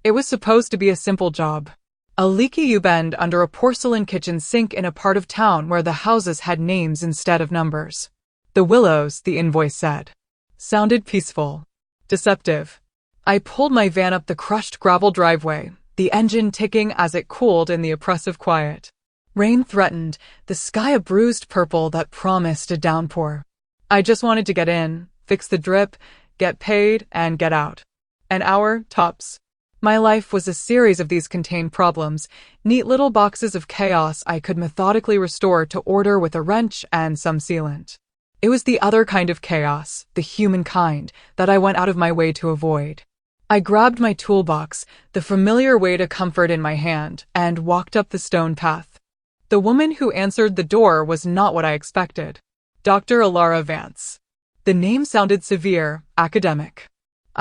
It was supposed to be a simple job. A leaky U-bend under a porcelain kitchen sink in a part of town where the houses had names instead of numbers. The Willows, the invoice said. Sounded peaceful. Deceptive. I pulled my van up the crushed gravel driveway, the engine ticking as it cooled in the oppressive quiet. Rain threatened, the sky a bruised purple that promised a downpour. I just wanted to get in, fix the drip, get paid, and get out. An hour, tops. My life was a series of these contained problems, neat little boxes of chaos I could methodically restore to order with a wrench and some sealant. It was the other kind of chaos, the human kind, that I went out of my way to avoid. I grabbed my toolbox, the familiar weight of comfort in my hand, and walked up the stone path. The woman who answered the door was not what I expected. Dr. Alara Vance. The name sounded severe, academic.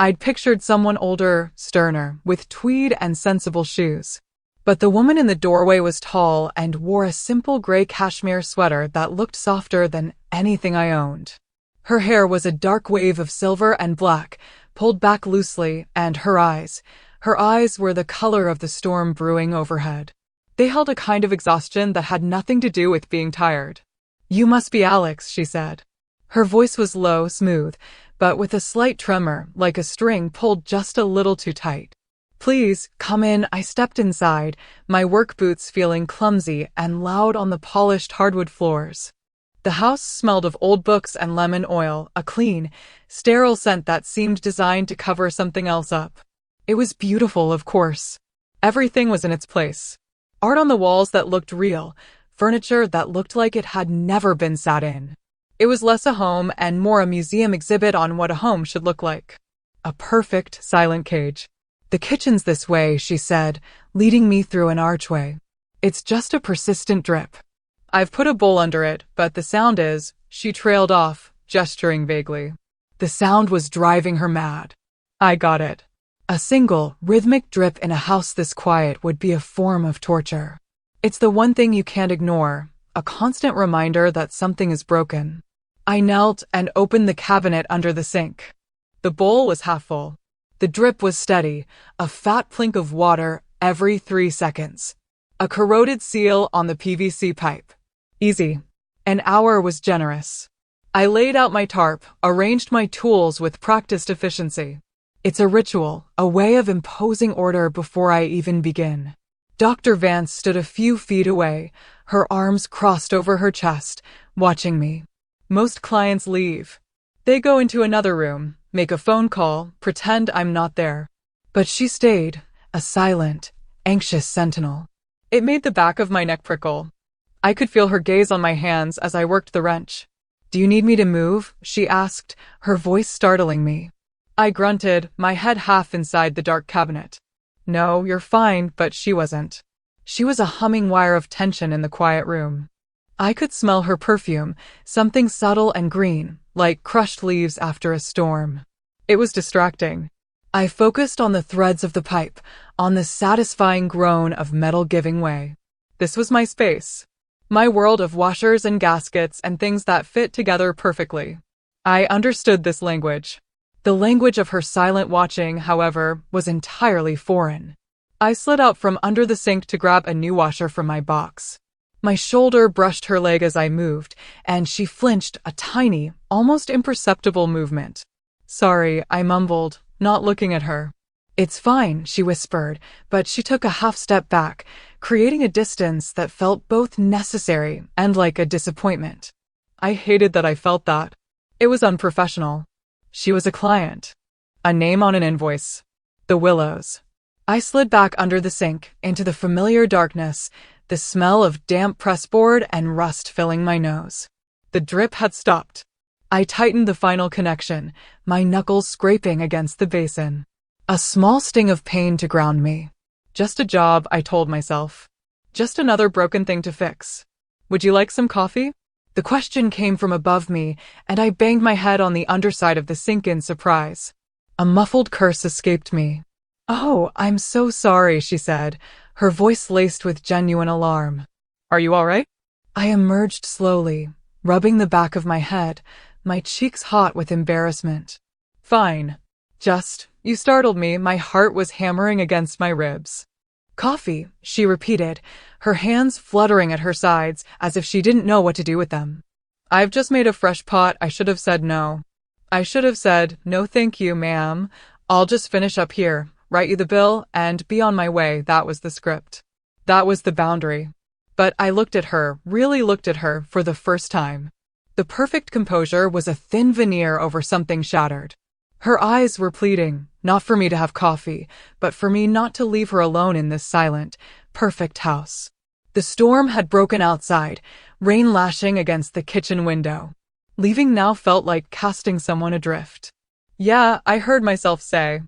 I'd pictured someone older, sterner, with tweed and sensible shoes. But the woman in the doorway was tall and wore a simple gray cashmere sweater that looked softer than anything I owned. Her hair was a dark wave of silver and black, pulled back loosely, and her eyes were the color of the storm brewing overhead. They held a kind of exhaustion that had nothing to do with being tired. "You must be Alex," she said. Her voice was low, smooth, but with a slight tremor, like a string pulled just a little too tight. "Please, come in." I stepped inside, my work boots feeling clumsy and loud on the polished hardwood floors. The house smelled of old books and lemon oil, a clean, sterile scent that seemed designed to cover something else up. It was beautiful, of course. Everything was in its place. Art on the walls that looked real, furniture that looked like it had never been sat in. It was less a home and more a museum exhibit on what a home should look like. A perfect, silent cage. "The kitchen's this way," she said, leading me through an archway. "It's just a persistent drip. I've put a bowl under it, but the sound is," she trailed off, gesturing vaguely. The sound was driving her mad. I got it. A single, rhythmic drip in a house this quiet would be a form of torture. It's the one thing you can't ignore, a constant reminder that something is broken. I knelt and opened the cabinet under the sink. The bowl was half full. The drip was steady, a fat plink of water every 3 seconds. A corroded seal on the PVC pipe. Easy. An hour was generous. I laid out my tarp, arranged my tools with practiced efficiency. It's a ritual, a way of imposing order before I even begin. Dr. Vance stood a few feet away, her arms crossed over her chest, watching me. Most clients leave. They go into another room, make a phone call, pretend I'm not there. But she stayed, a silent, anxious sentinel. It made the back of my neck prickle. I could feel her gaze on my hands as I worked the wrench. "Do you need me to move?" she asked, her voice startling me. I grunted, my head half inside the dark cabinet. "No, you're fine," but she wasn't. She was a humming wire of tension in the quiet room. I could smell her perfume, something subtle and green, like crushed leaves after a storm. It was distracting. I focused on the threads of the pipe, on the satisfying groan of metal giving way. This was my space. My world of washers and gaskets and things that fit together perfectly. I understood this language. The language of her silent watching, however, was entirely foreign. I slid out from under the sink to grab a new washer from my box. My shoulder brushed her leg as I moved, and she flinched, a tiny, almost imperceptible movement. "Sorry," I mumbled, not looking at her. "It's fine," she whispered, but she took a half step back, creating a distance that felt both necessary and like a disappointment. I hated that I felt that. It was unprofessional. She was a client. A name on an invoice. The Willows. I slid back under the sink, into the familiar darkness, the smell of damp pressboard and rust filling my nose. The drip had stopped. I tightened the final connection, my knuckles scraping against the basin. A small sting of pain to ground me. Just a job, I told myself. Just another broken thing to fix. "Would you like some coffee?" The question came from above me, and I banged my head on the underside of the sink in surprise. A muffled curse escaped me. "Oh, I'm so sorry," she said, her voice laced with genuine alarm. "Are you all right?" I emerged slowly, rubbing the back of my head, my cheeks hot with embarrassment. "Fine. Just, You startled me, my heart was hammering against my ribs. Coffee, she repeated, her hands fluttering at her sides as if she didn't know what to do with them. I've just made a fresh pot, I should have said no. I should have said, no thank you, ma'am. I'll just finish up here, write you the bill, and be on my way. That was the script. That was the boundary. But I looked at her, really looked at her, for the first time. The perfect composure was a thin veneer over something shattered. Her eyes were pleading, not for me to have coffee, but for me not to leave her alone in this silent, perfect house. The storm had broken outside, rain lashing against the kitchen window. Leaving now felt like casting someone adrift. Yeah, I heard myself say.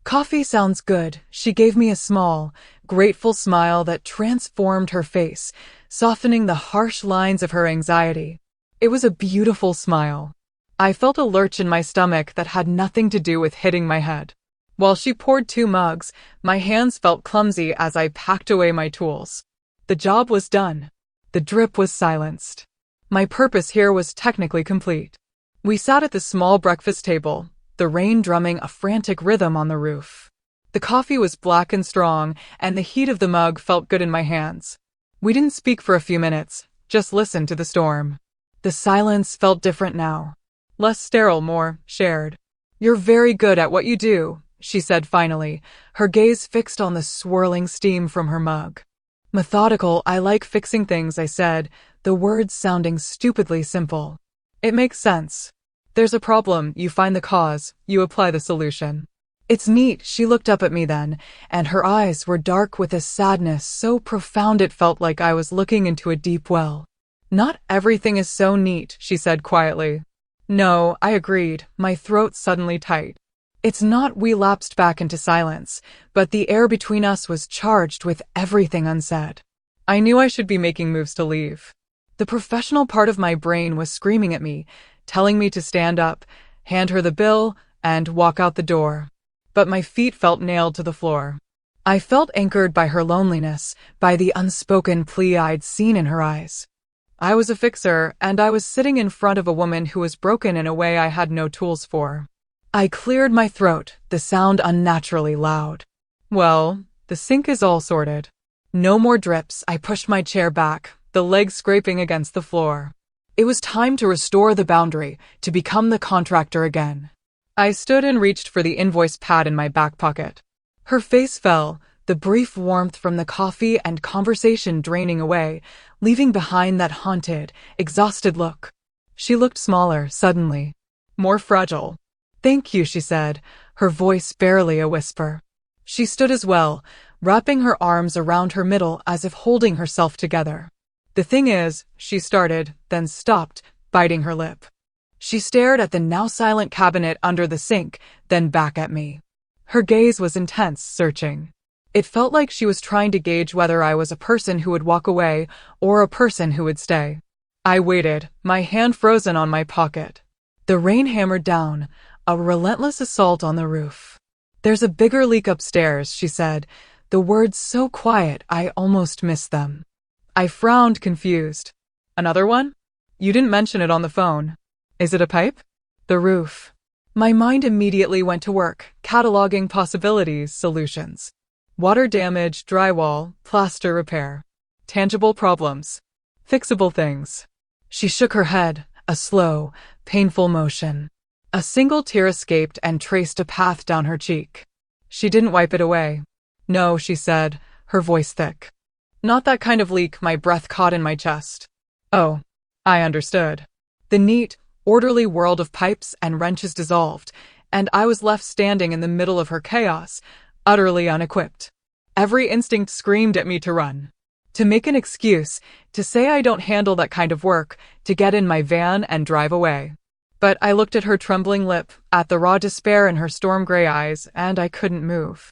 Coffee sounds good. She gave me a small, grateful smile that transformed her face, softening the harsh lines of her anxiety. It was a beautiful smile. I felt a lurch in my stomach that had nothing to do with hitting my head. While she poured 2 mugs, my hands felt clumsy as I packed away my tools. The job was done. The drip was silenced. My purpose here was technically complete. We sat at the small breakfast table, the rain drumming a frantic rhythm on the roof. The coffee was black and strong, and the heat of the mug felt good in my hands. We didn't speak for a few minutes, just listened to the storm. The silence felt different now. Less sterile, more shared. You're very good at what you do, she said finally, her gaze fixed on the swirling steam from her mug. Methodical, I like fixing things, I said, the words sounding stupidly simple. It makes sense. There's a problem, you find the cause, you apply the solution. It's neat, she looked up at me then, and her eyes were dark with a sadness so profound it felt like I was looking into a deep well. Not everything is so neat, she said quietly. No, I agreed, my throat suddenly tight. It's not. We lapsed back into silence, but the air between us was charged with everything unsaid. I knew I should be making moves to leave. The professional part of my brain was screaming at me, telling me to stand up, hand her the bill, and walk out the door. But my feet felt nailed to the floor. I felt anchored by her loneliness, by the unspoken plea I'd seen in her eyes. I was a fixer, and I was sitting in front of a woman who was broken in a way I had no tools for. I cleared my throat, the sound unnaturally loud. Well, the sink is all sorted. No more drips. I pushed my chair back, the legs scraping against the floor. It was time to restore the boundary, to become the contractor again. I stood and reached for the invoice pad in my back pocket. Her face fell, the brief warmth from the coffee and conversation draining away, leaving behind that haunted, exhausted look. She looked smaller, suddenly. More fragile. Thank you, she said, her voice barely a whisper. She stood as well, wrapping her arms around her middle as if holding herself together. The thing is, she started, then stopped, biting her lip. She stared at the now silent cabinet under the sink, then back at me. Her gaze was intense, searching. It felt like she was trying to gauge whether I was a person who would walk away or a person who would stay. I waited, my hand frozen on my pocket. The rain hammered down, a relentless assault on the roof. There's a bigger leak upstairs, she said, the words so quiet I almost missed them. I frowned, confused. Another one? You didn't mention it on the phone. Is it a pipe? The roof. My mind immediately went to work, cataloging possibilities, solutions. Water damage, drywall, plaster repair. Tangible problems. Fixable things. She shook her head, a slow, painful motion. A single tear escaped and traced a path down her cheek. She didn't wipe it away. No, she said, her voice thick. Not that kind of leak. My breath caught in my chest. Oh, I understood. The neat, orderly world of pipes and wrenches dissolved, and I was left standing in the middle of her chaos, utterly unequipped. Every instinct screamed at me to run. To make an excuse, to say I don't handle that kind of work, to get in my van and drive away. But I looked at her trembling lip, at the raw despair in her storm-gray eyes, and I couldn't move.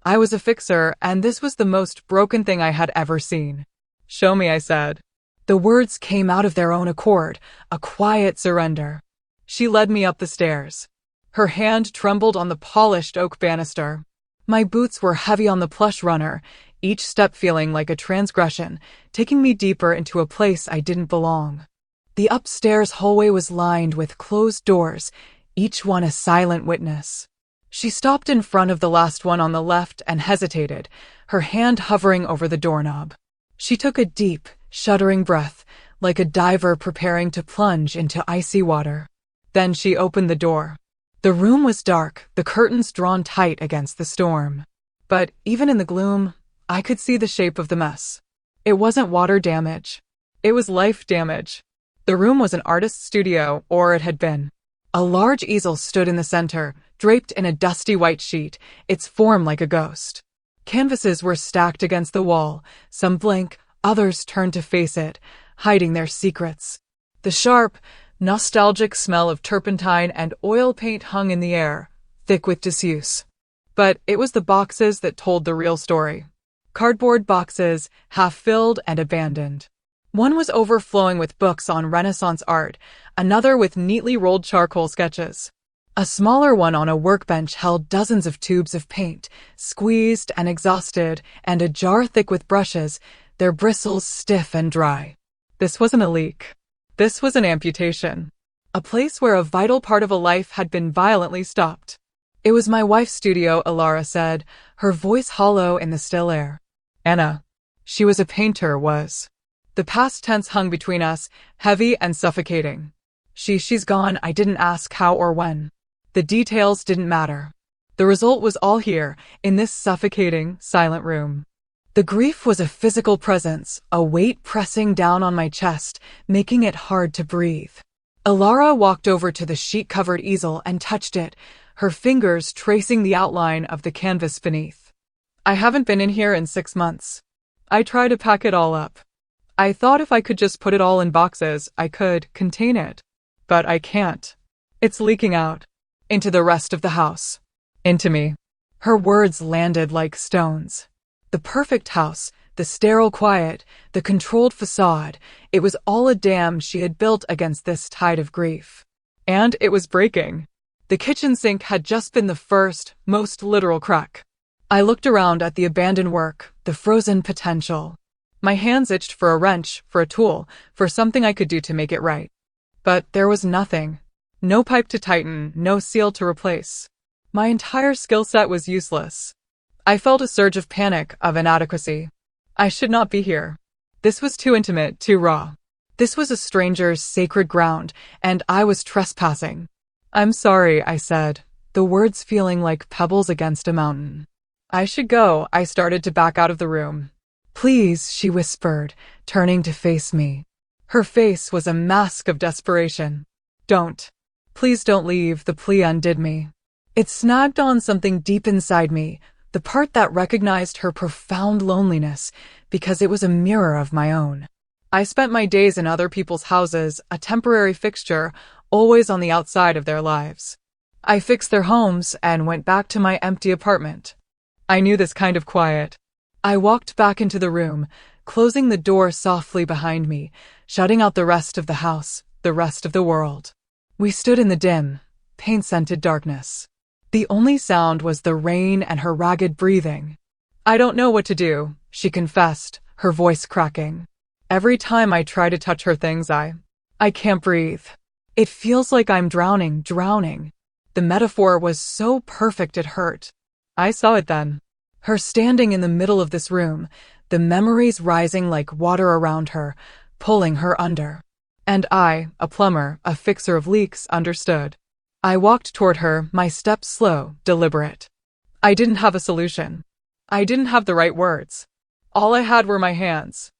I was a fixer, and this was the most broken thing I had ever seen. Show me, I said. The words came out of their own accord, a quiet surrender. She led me up the stairs. Her hand trembled on the polished oak banister. My boots were heavy on the plush runner, each step feeling like a transgression, taking me deeper into a place I didn't belong. The upstairs hallway was lined with closed doors, each one a silent witness. She stopped in front of the last one on the left and hesitated, her hand hovering over the doorknob. She took a deep, shuddering breath, like a diver preparing to plunge into icy water. Then she opened the door. The room was dark, the curtains drawn tight against the storm. But even in the gloom, I could see the shape of the mess. It wasn't water damage. It was life damage. The room was an artist's studio, or it had been. A large easel stood in the center, draped in a dusty white sheet, its form like a ghost. Canvases were stacked against the wall, some blank, others turned to face it, hiding their secrets. The sharp, nostalgic smell of turpentine and oil paint hung in the air, thick with disuse. But it was the boxes that told the real story. Cardboard boxes, half-filled and abandoned. One was overflowing with books on Renaissance art, another with neatly rolled charcoal sketches. A smaller one on a workbench held dozens of tubes of paint, squeezed and exhausted, and a jar thick with brushes, their bristles stiff and dry. This wasn't a leak. This was an amputation. A place where a vital part of a life had been violently stopped. It was my wife's studio, Alara said, her voice hollow in the still air. Anna. She was a painter, was. The past tense hung between us, heavy and suffocating. She's gone. I didn't ask how or when. The details didn't matter. The result was all here, in this suffocating, silent room. The grief was a physical presence, a weight pressing down on my chest, making it hard to breathe. Alara walked over to the sheet-covered easel and touched it, her fingers tracing the outline of the canvas beneath. I haven't been in here in 6 months. I tried to pack it all up. I thought if I could just put it all in boxes, I could contain it. But I can't. It's leaking out. Into the rest of the house. Into me. Her words landed like stones. The perfect house, the sterile quiet, the controlled facade, it was all a dam she had built against this tide of grief. And it was breaking. The kitchen sink had just been the first, most literal crack. I looked around at the abandoned work, the frozen potential. My hands itched for a wrench, for a tool, for something I could do to make it right. But there was nothing. No pipe to tighten, no seal to replace. My entire skill set was useless. I felt a surge of panic, of inadequacy. I should not be here. This was too intimate, too raw. This was a stranger's sacred ground, and I was trespassing. I'm sorry, I said, the words feeling like pebbles against a mountain. I should go. I started to back out of the room. Please, she whispered, turning to face me. Her face was a mask of desperation. Don't. Please don't leave, the plea undid me. It snagged on something deep inside me, the part that recognized her profound loneliness, because it was a mirror of my own. I spent my days in other people's houses, a temporary fixture, always on the outside of their lives. I fixed their homes and went back to my empty apartment. I knew this kind of quiet. I walked back into the room, closing the door softly behind me, shutting out the rest of the house, the rest of the world. We stood in the dim, paint-scented darkness. The only sound was the rain and her ragged breathing. I don't know what to do, she confessed, her voice cracking. Every time I try to touch her things, I can't breathe. It feels like I'm drowning. The metaphor was so perfect it hurt. I saw it then. Her standing in the middle of this room, the memories rising like water around her, pulling her under. And I, a plumber, a fixer of leaks, understood. I walked toward her, my steps slow, deliberate. I didn't have a solution. I didn't have the right words. All I had were my hands.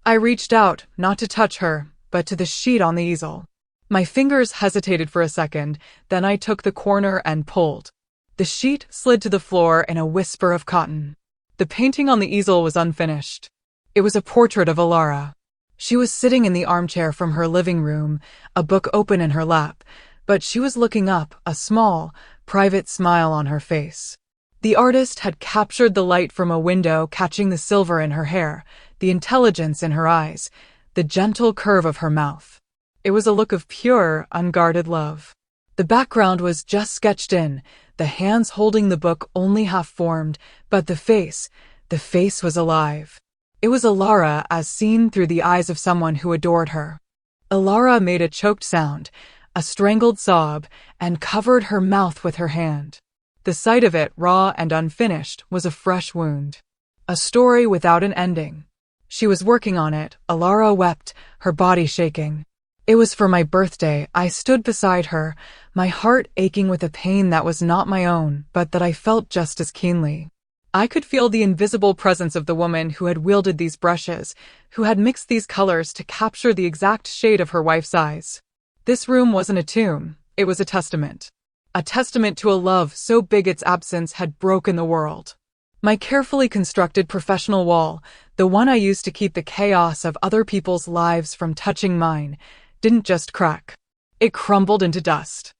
I reached out, not to touch her, but to the sheet on the easel. My fingers hesitated for a second, then I took the corner and pulled. The sheet slid to the floor in a whisper of cotton. The painting on the easel was unfinished. It was a portrait of Alara. She was sitting in the armchair from her living room, a book open in her lap, but she was looking up, a small, private smile on her face. The artist had captured the light from a window, catching the silver in her hair, the intelligence in her eyes, the gentle curve of her mouth. It was a look of pure, unguarded love. The background was just sketched in, the hands holding the book only half-formed, but the face was alive. It was Alara as seen through the eyes of someone who adored her. Alara made a choked sound, a strangled sob, and covered her mouth with her hand. The sight of it, raw and unfinished, was a fresh wound. A story without an ending. She was working on it. Alara wept, her body shaking. It was for my birthday. I stood beside her, my heart aching with a pain that was not my own, but that I felt just as keenly. I could feel the invisible presence of the woman who had wielded these brushes, who had mixed these colors to capture the exact shade of her wife's eyes. This room wasn't a tomb, it was a testament. A testament to a love so big its absence had broken the world. My carefully constructed professional wall, the one I used to keep the chaos of other people's lives from touching mine, didn't just crack. It crumbled into dust.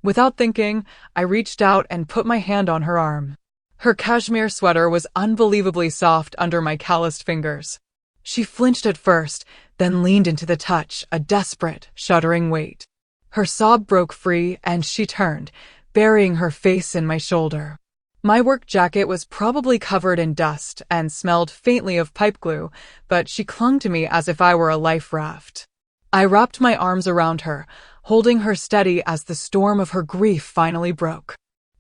Without thinking, I reached out and put my hand on her arm. Her cashmere sweater was unbelievably soft under my calloused fingers. She flinched at first, then leaned into the touch, a desperate, shuddering weight. Her sob broke free and she turned, burying her face in my shoulder. My work jacket was probably covered in dust and smelled faintly of pipe glue, but she clung to me as if I were a life raft. I wrapped my arms around her, holding her steady as the storm of her grief finally broke.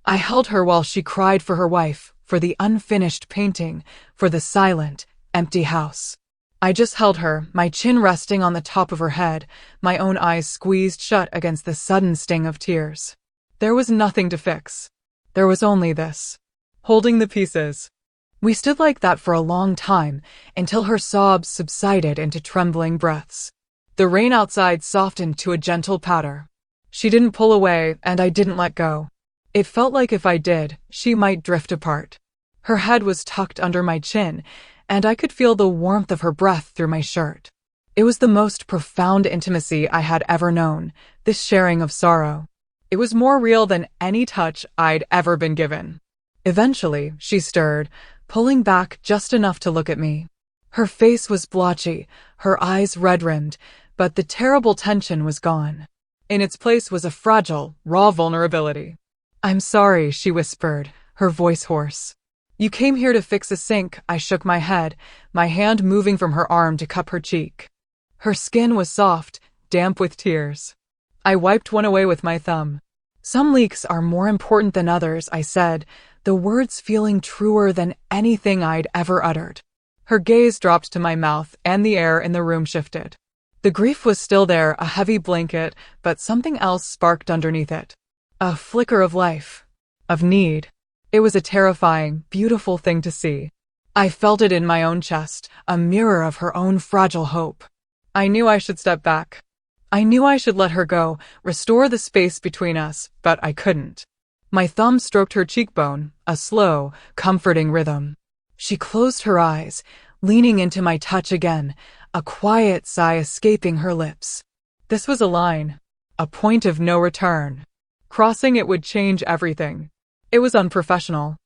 I held her while she cried for her wife, for the unfinished painting, for the silent, empty house. I just held her, my chin resting on the top of her head, my own eyes squeezed shut against the sudden sting of tears. There was nothing to fix. There was only this. Holding the pieces. We stood like that for a long time, until her sobs subsided into trembling breaths. The rain outside softened to a gentle patter. She didn't pull away, and I didn't let go. It felt like if I did, she might drift apart. Her head was tucked under my chin, and I could feel the warmth of her breath through my shirt. It was the most profound intimacy I had ever known, this sharing of sorrow. It was more real than any touch I'd ever been given. Eventually, she stirred, pulling back just enough to look at me. Her face was blotchy, her eyes red-rimmed, but the terrible tension was gone. In its place was a fragile, raw vulnerability. "I'm sorry," she whispered, her voice hoarse. "You came here to fix a sink." I shook my head, my hand moving from her arm to cup her cheek. Her skin was soft, damp with tears. I wiped one away with my thumb. "Some leaks are more important than others," I said, the words feeling truer than anything I'd ever uttered. Her gaze dropped to my mouth, and the air in the room shifted. The grief was still there, a heavy blanket, but something else sparked underneath it. A flicker of life. Of need. It was a terrifying, beautiful thing to see. I felt it in my own chest, a mirror of her own fragile hope. I knew I should step back. I knew I should let her go, restore the space between us, but I couldn't. My thumb stroked her cheekbone, a slow, comforting rhythm. She closed her eyes, leaning into my touch again, a quiet sigh escaping her lips. This was a line, a point of no return. Crossing it would change everything. It was unprofessional.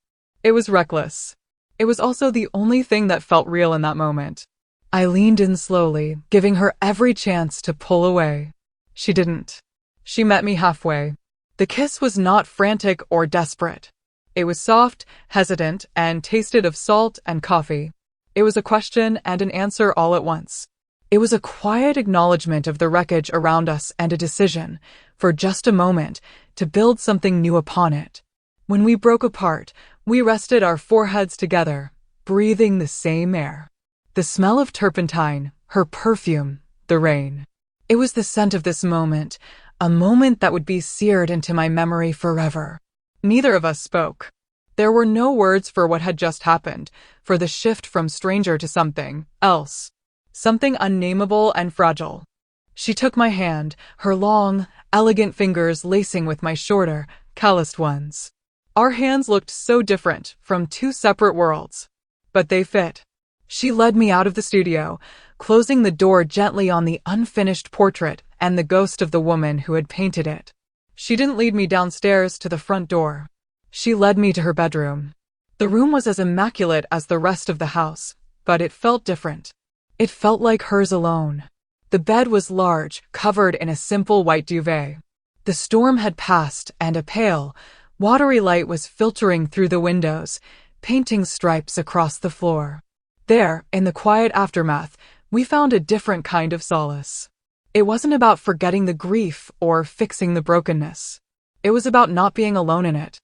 It was reckless. It was also the only thing that felt real in that moment. I leaned in slowly, giving her every chance to pull away. She didn't. She met me halfway. The kiss was not frantic or desperate. It was soft, hesitant, and tasted of salt and coffee. It was a question and an answer all at once. It was a quiet acknowledgement of the wreckage around us and a decision, for just a moment, to build something new upon it. When we broke apart, we rested our foreheads together, breathing the same air. The smell of turpentine, her perfume, the rain. It was the scent of this moment, a moment that would be seared into my memory forever. Neither of us spoke. There were no words for what had just happened, for the shift from stranger to something else. Something unnameable and fragile. She took my hand, her long, elegant fingers lacing with my shorter, calloused ones. Our hands looked so different, from two separate worlds. But they fit. She led me out of the studio, closing the door gently on the unfinished portrait and the ghost of the woman who had painted it. She didn't lead me downstairs to the front door. She led me to her bedroom. The room was as immaculate as the rest of the house, but it felt different. It felt like hers alone. The bed was large, covered in a simple white duvet. The storm had passed, and a pale, watery light was filtering through the windows, painting stripes across the floor. There, in the quiet aftermath, we found a different kind of solace. It wasn't about forgetting the grief or fixing the brokenness. It was about not being alone in it.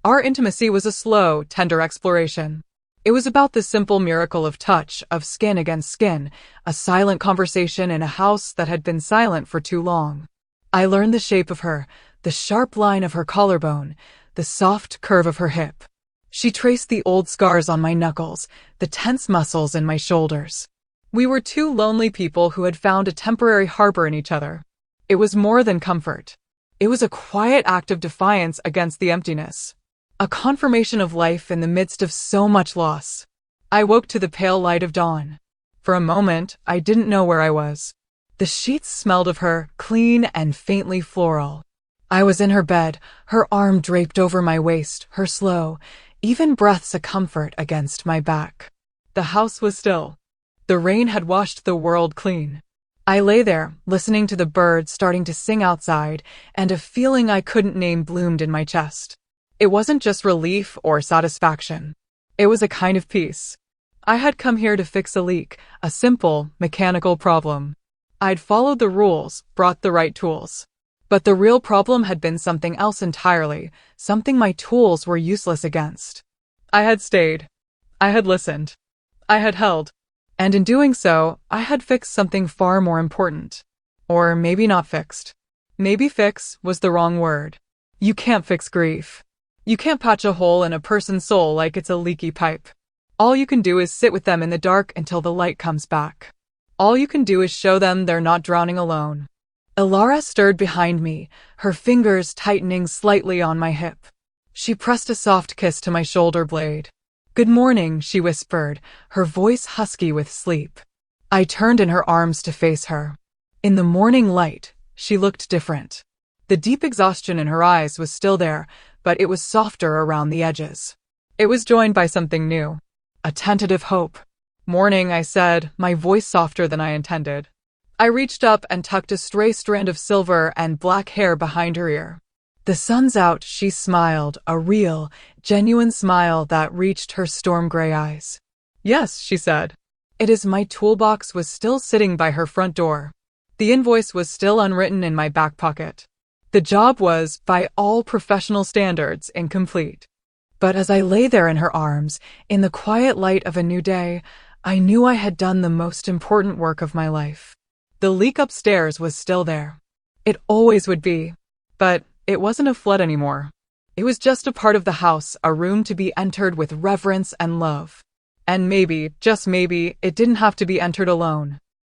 Our intimacy was a slow, tender exploration. It was about the simple miracle of touch, of skin against skin, a silent conversation in a house that had been silent for too long. I learned the shape of her, the sharp line of her collarbone, the soft curve of her hip. She traced the old scars on my knuckles, the tense muscles in my shoulders. We were two lonely people who had found a temporary harbor in each other. It was more than comfort. It was a quiet act of defiance against the emptiness. A confirmation of life in the midst of so much loss. I woke to the pale light of dawn. For a moment, I didn't know where I was. The sheets smelled of her, clean and faintly floral. I was in her bed, her arm draped over my waist, her slow, even breaths a comfort against my back. The house was still. The rain had washed the world clean. I lay there, listening to the birds starting to sing outside, and a feeling I couldn't name bloomed in my chest. It wasn't just relief or satisfaction. It was a kind of peace. I had come here to fix a leak, a simple, mechanical problem. I'd followed the rules, brought the right tools. But the real problem had been something else entirely, something my tools were useless against. I had stayed. I had listened. I had held. And in doing so, I had fixed something far more important. Or maybe not fixed. Maybe fix was the wrong word. You can't fix grief. You can't patch a hole in a person's soul like it's a leaky pipe. All you can do is sit with them in the dark until the light comes back. All you can do is show them they're not drowning alone. Ilara stirred behind me, her fingers tightening slightly on my hip. She pressed a soft kiss to my shoulder blade. "Good morning," she whispered, her voice husky with sleep. I turned in her arms to face her. In the morning light, she looked different. The deep exhaustion in her eyes was still there, but it was softer around the edges. It was joined by something new. A tentative hope. "Morning," I said, my voice softer than I intended. I reached up and tucked a stray strand of silver and black hair behind her ear. "The sun's out," she smiled, a real, genuine smile that reached her storm-gray eyes. "Yes," she said. It is my toolbox was still sitting by her front door. The invoice was still unwritten in my back pocket. The job was, by all professional standards, incomplete. But as I lay there in her arms, in the quiet light of a new day, I knew I had done the most important work of my life. The leak upstairs was still there. It always would be. But it wasn't a flood anymore. It was just a part of the house, a room to be entered with reverence and love. And maybe, just maybe, it didn't have to be entered alone.